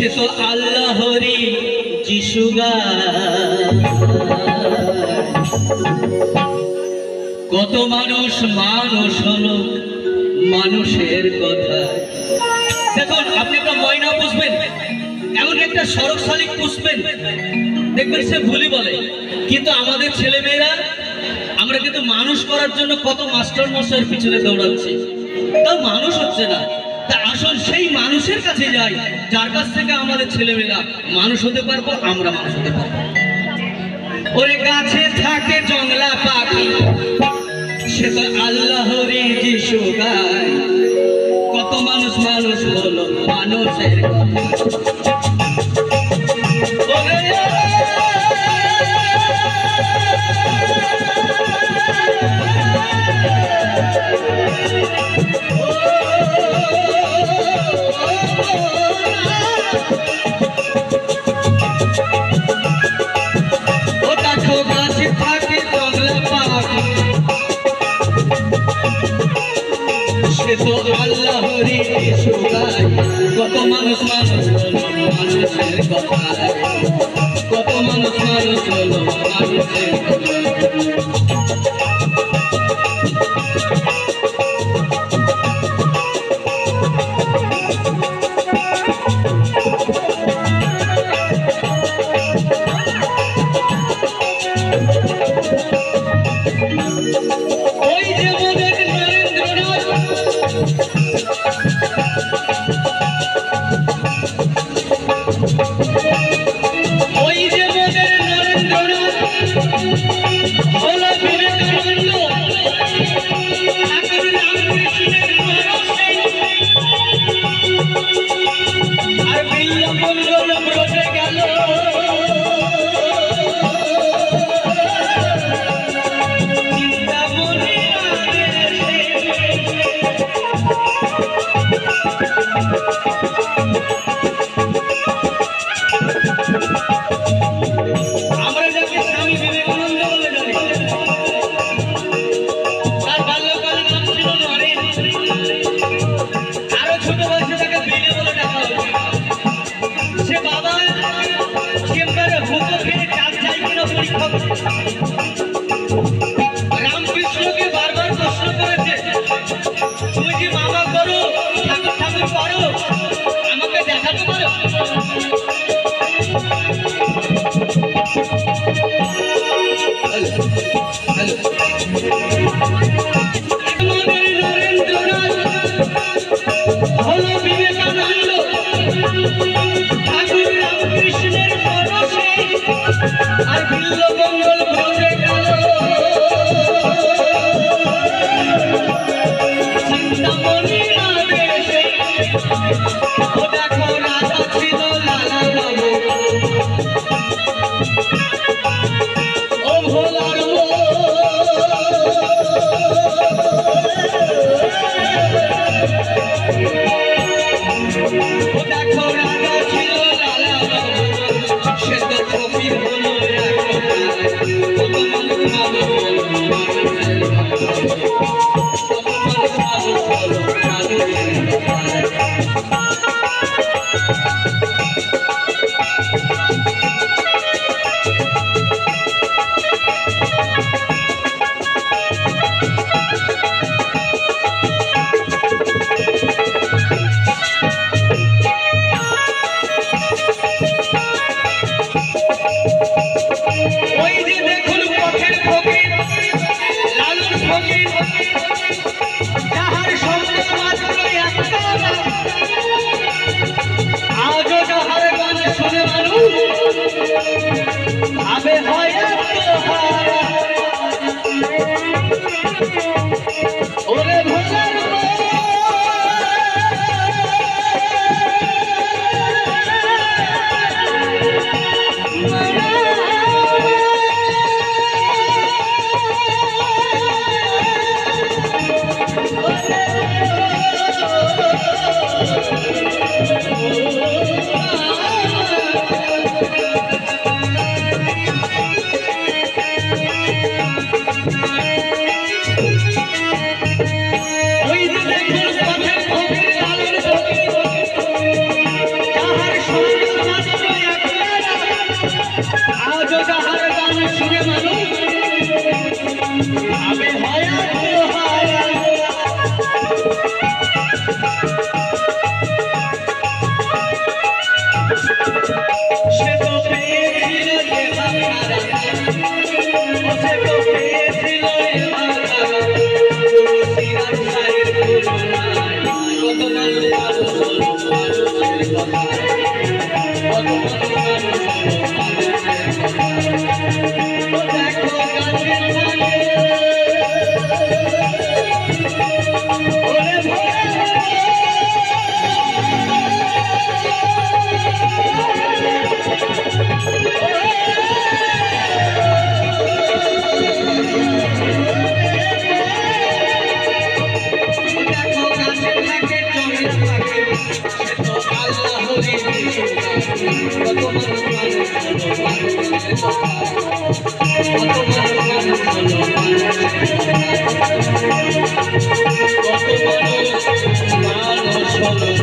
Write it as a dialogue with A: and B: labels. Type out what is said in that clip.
A: সে তো আল্লাহরই যিশু কত মানুষ মানুষ হলো মানুষের কথা। দেখুন আপনি একটা ময়না পুষবেন, এমন একটা সড়ক শালিক পুষবেন, দেখবেন সে ভুলই বলে। কিন্তু আমাদের ছেলে মেয়েরা আমরা কিন্তু মানুষ করার জন্য কত মাস্টার মশাইয়ের পিছনে দৌড়াচ্ছি, তাও মানুষ হচ্ছে না। তা আসল সেই মানুষের কাছে যাই যার কাছ থেকে আমাদের ছেলেমেয়েরা মানুষ হতে পারবো, আমরা মানুষ হতে পারবো। ওরে গাছে থাকে জংলা পাখি, সে তো আল্লাহরই যিশু গায়, কত মানুষ মানুষ হলো মানুষের কথা। সে তো আল্লাহরই যিশু গায়, কত মানুষ মানুষ হলো মানুষের কথা, কত মানুষ মানুষ হলো মানুষের কথা। ওই যে মোদের নরেন্দ্রনাথ, ওই যে মোদের নরেন্দ্রনাথ হলো বিবেকানন্দ, ঠাকুর রামকৃষ্ণের পরশে, আর বিল্বমঙ্গল ব্রজে গেল। আমরা যাকে স্বামী বিবেকানন্দ বলে জানি, তার বাল্যকালের নাম ছিল নরেন, আরো ছোট বয়সে তাকে বিলে বলে ডাকা হতো। সে বাবা চেম্বারে হুঁকো খেয়ে চাল চাই কিনা পরীক্ষা রামকৃষ্ণকে বারবার প্রশ্ন করেছে, তুমি কি বাবা করো, ঠাকুর ঠাকুর করো, আমাকে দেখাতে পারো? আমাদের নরেন্দ্রনাথ হলো বিবেকানন্দ, ঠাকুর রামকৃষ্ণের পরশে, আর বিল্বমঙ্গল ব্রজে গেল। চিন্তামণি আদেশে ও দেখো রাজা ছিল লালা বাবু, ও ভোলার ও দেখো রাজা ছিল লালা বাবু, সে তো ফকির হলো কত মানুষ মানুষ হলো মানুষের কথা, কত মানুষ মানুষ হলো মানুষের কথা। আমি হায়াত হায়াত সে তো পেয়েছিল এ বাহারা সে তো পেয়েছিল এ বাহারা সিরাজ সাহেব তুলনায় কত মানুষ মানুষের কথা কত মানুষ মানুষের কথা দেখো গাছে থাকে ওরে দেখো গাছে থাকে চলে থাকে সে তো আল্লাহরই কত মানুষ মানুষ মানুষের কথা কত মানুষ মানুষ কত মানুষ মানুষ